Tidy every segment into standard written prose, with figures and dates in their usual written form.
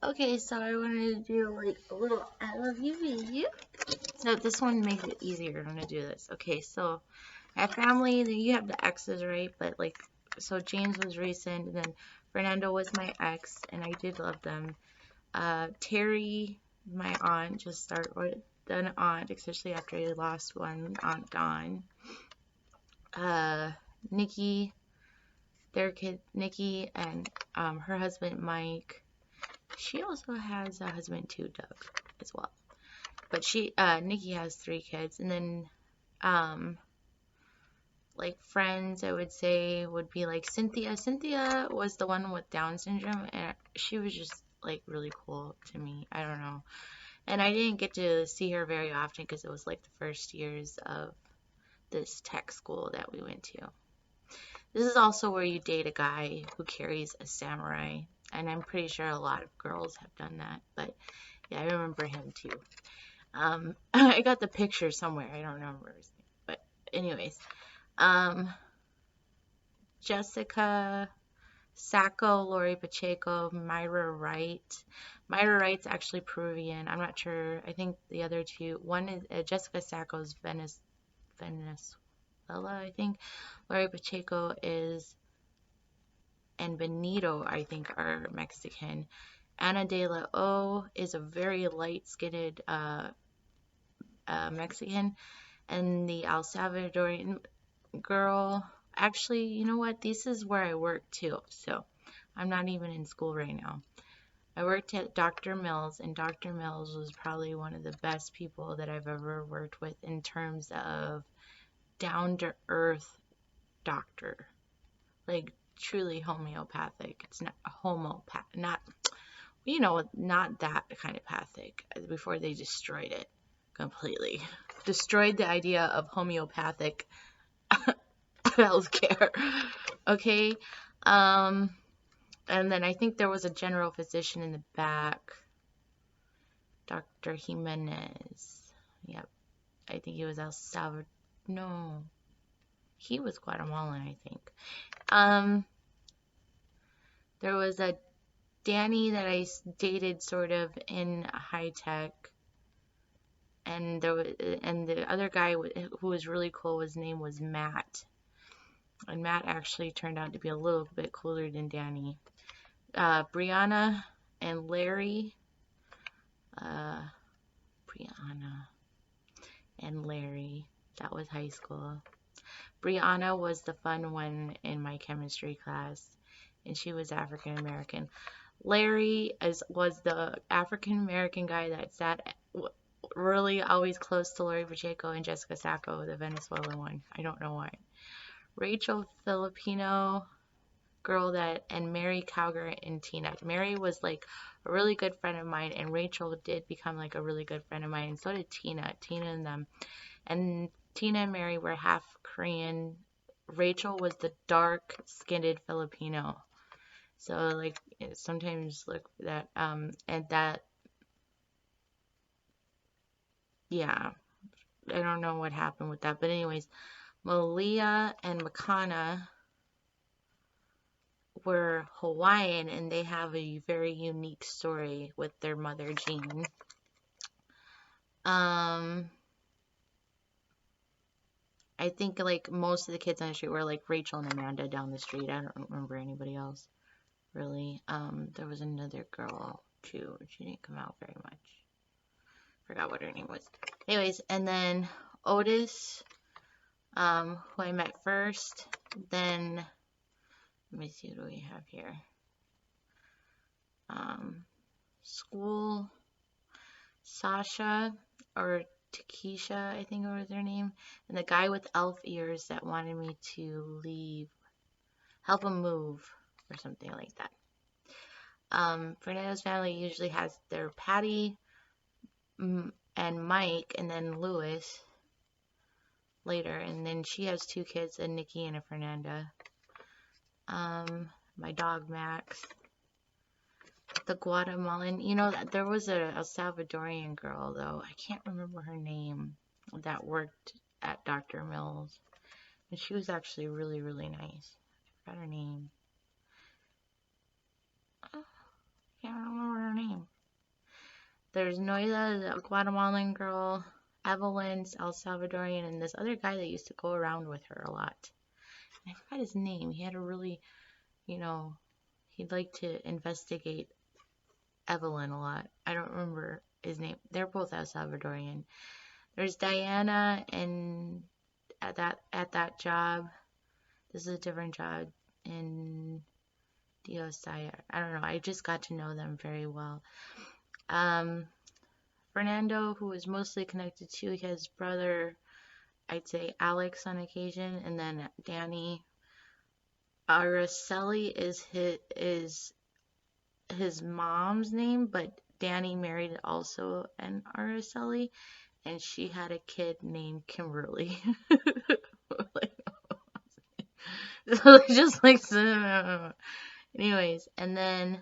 Okay, so I wanted to do like a little I love you video. So this one makes it easier. I'm gonna do this. Okay, so my family, you have the exes, right? But like, so James was recent, and then Fernando was my ex, and I did love them. Terry, my aunt, just started with an aunt, especially after I lost one aunt gone. Uh, Nikki, their kid, Nikki, and her husband Mike. She also has a husband too, Doug, as well. But Nikki has 3 kids, and then um, like friends, I would say would be like Cynthia. Cynthia was the one with Down syndrome, and she was just like really cool to me. I don't know, and I didn't get to see her very often because it was like the first years of this tech school that we went to. This is also where you date a guy who carries a samurai, and I'm pretty sure a lot of girls have done that, but yeah, I remember him too. I got the picture somewhere. I don't remember his name. But anyways, um, Jessica, Sacco, Lori Pacheco, Myra Wright. Myra Wright's actually Peruvian. I'm not sure. I think the other two, one is Jessica Sacco's Venezuela, I think. Lori Pacheco is, and Benito, I think, are Mexican. Ana de la O is a very light-skinned Mexican. And the El Salvadorian girl, actually, you know what? This is where I work too. So I'm not even in school right now. I worked at Dr. Mills, and Dr. Mills was probably one of the best people that I've ever worked with in terms of down to earth doctor. Like truly homeopathic. It's not not not that kind of pathic before they destroyed it completely. Destroyed the idea of homeopathic healthcare. Okay. Um, and then I think there was a general physician in the back, Dr. Jimenez. Yep. I think he was El Salvador. No, he was Guatemalan, I think. Um, there was a Danny that I dated sort of in high tech, and the other guy who was really cool. His name was Matt, and Matt actually turned out to be a little bit cooler than Danny. Brianna and Larry. Uh, Brianna and Larry. That was high school. Brianna was the fun one in my chemistry class, and she was African American. Larry was the African American guy that sat really always close to Lori Pacheco and Jessica Sacco, the Venezuelan one. I don't know why. Rachel, Filipino girl, and Mary Cowger and Tina. Mary was like a really good friend of mine, and Rachel did become like a really good friend of mine, and so did Tina. Tina and them. And Tina and Mary were half Korean. Rachel was the dark-skinned Filipino. So like sometimes look that and that yeah, I don't know what happened with that, but anyways, Malia and Makana were Hawaiian, and they have a very unique story with their mother Jean. I think like most of the kids on the street were like Rachel and Amanda down the street. I don't remember anybody else really. There was another girl too. She didn't come out very much. Forgot what her name was. Anyways, and then Otis, who I met first. Then let me see, what do we have here? School, Sasha, or Takesha, I think was her name, and the guy with elf ears that wanted me to leave, help him move, or something like that. Fernando's family usually has their Patty and Mike, and then Louis later, and then she has 2 kids, a Nikki and a Fernanda. My dog Max. The Guatemalan, there was a Salvadorian girl, though. I can't remember her name, that worked at Dr. Mills. And she was actually really, really nice. I forgot her name. Oh, I can't remember her name. There's Noida, a Guatemalan girl, Evelyn's El Salvadorian, and this other guy that used to go around with her a lot. I forgot his name. He had a really, you know, he'd like to investigate Evelyn a lot. I don't remember his name. They're both El Salvadorian. There's Diana and at that job. This is a different job in Diosaya. I don't know. I just got to know them very well. Um, Fernando, who is mostly connected to his brother, I'd say Alex on occasion, and then Danny. Araceli is his mom's name, but Danny married also an Araceli, and she had a kid named Kimberly. Like, so just like anyways, and then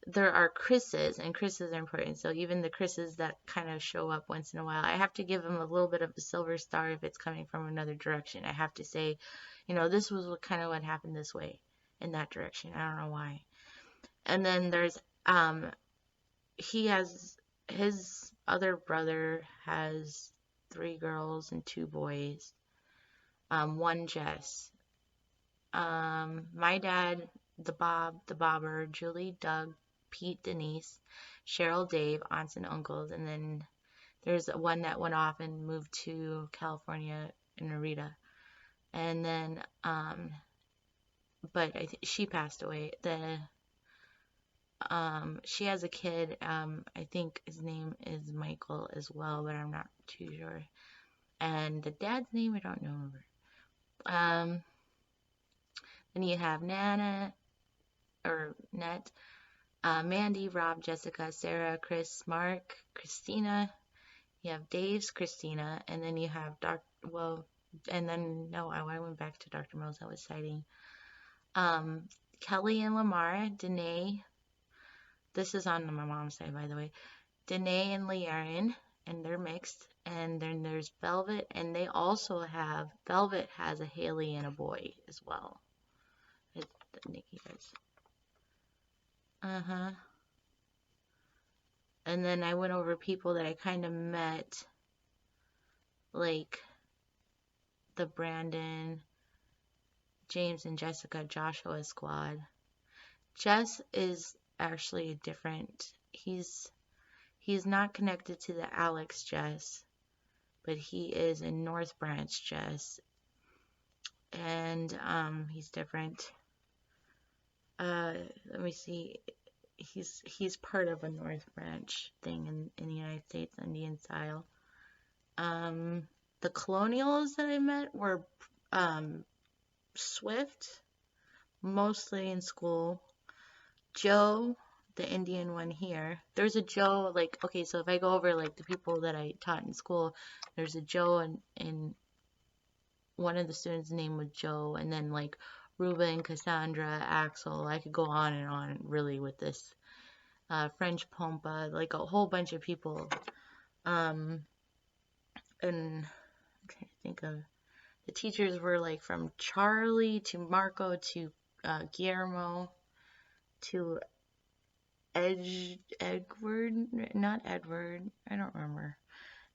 there are Chris's, and Chris's are important. So even the Chris's that kind of show up once in a while, I have to give them a little bit of a silver star if it's coming from another direction. I have to say, this was kind of what happened this way in that direction. I don't know why. And then there's he has his other brother has 3 girls and 2 boys. One Jess. My dad, the Bobber, Julie, Doug, Pete, Denise, Cheryl, Dave, aunts and uncles, and then there's one that went off and moved to California in Narita. And then, but she passed away. She has a kid. I think his name is Michael as well, but I'm not too sure. And the dad's name, I don't remember. Then you have Nana, or Net, Mandy, Rob, Jessica, Sarah, Chris, Mark, Christina. You have Dave's Christina, and then you have I went back to Dr. Mills. I was citing Kelly and Lamar, Danae. This is on my mom's side, by the way. Danae and Leanne, and they're mixed. And then there's Velvet, and they also have, Velvet has a Haley and a boy as well. Nikki does. And then I went over people that I kind of met, like the Brandon, James and Jessica Joshua squad. Jess is actually a different, he's not connected to the Alex Jess, but he is a North Branch Jess, and he's different. Let me see. He's part of a North Branch thing in the United States, Indian style. The colonials that I met were Swift, mostly in school. Joe, the Indian one here. There's a Joe, okay, so if I go over the people that I taught in school, there's a Joe, and one of the students' name was Joe, and then Ruben, Cassandra, Axel. I could go on and on really with this. French Pompa, a whole bunch of people. And I'm trying to think of, the teachers were from Charlie to Marco to Guillermo to Edward, not Edward, I don't remember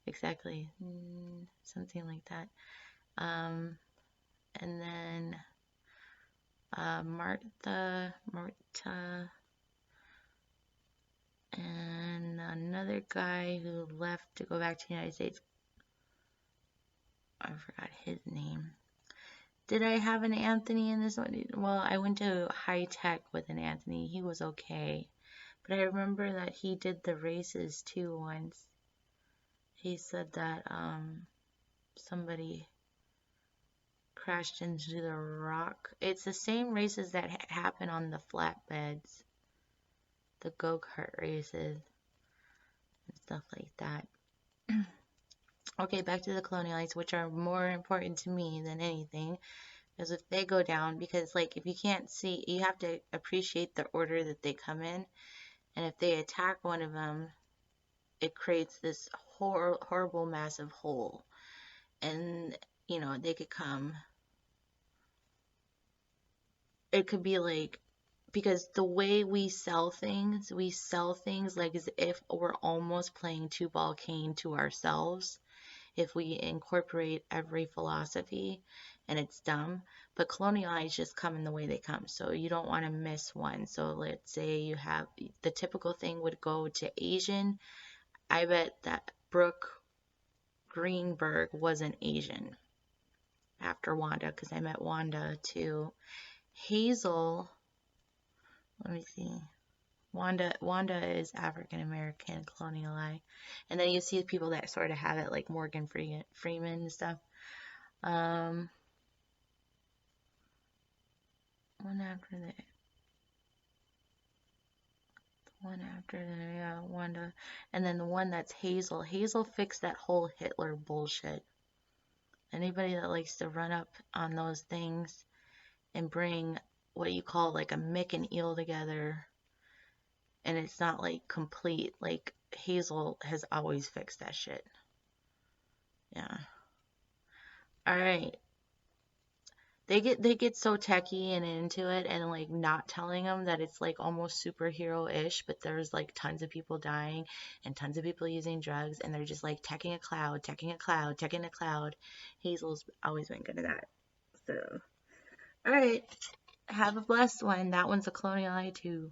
exactly, something like that. And then Marta, and another guy who left to go back to the United States. I forgot his name. Did I have an Anthony in this one? Well, I went to high tech with an Anthony. He was okay. But I remember that he did the races too once. He said that somebody crashed into the rock. It's the same races that happen on the flatbeds. The go-kart races and stuff like that. Okay, back to the colonialites, which are more important to me than anything, because if they go down, because if you can't see, you have to appreciate the order that they come in, and if they attack one of them, it creates this horrible massive hole, and they could come, it could be because the way we sell things like as if we're almost playing two ball cane to ourselves if we incorporate every philosophy, and it's dumb. But colonial eyes just come in the way they come, so you don't want to miss one. So let's say you have the typical thing would go to Asian. I bet that Brooke Greenberg wasn't Asian after Wanda, because I met Wanda too. Hazel, let me see. Wanda is African American colonial eye. And then you see people that sort of have it like Morgan Freeman and stuff. Um, one after the yeah, Wanda. And then the one that's Hazel. Hazel fixed that whole Hitler bullshit. Anybody that likes to run up on those things and bring what you call like a Mick and eel together, and it's not like complete, like Hazel has always fixed that shit. Yeah. All right. They get so techy and into it, and like not telling them that it's like almost superhero-ish, but there's like tons of people dying and tons of people using drugs, and they're just like teching a cloud, teching a cloud, teching a cloud. Hazel's always been good at that. So, all right. Have a blessed one. That one's a colonial eye too.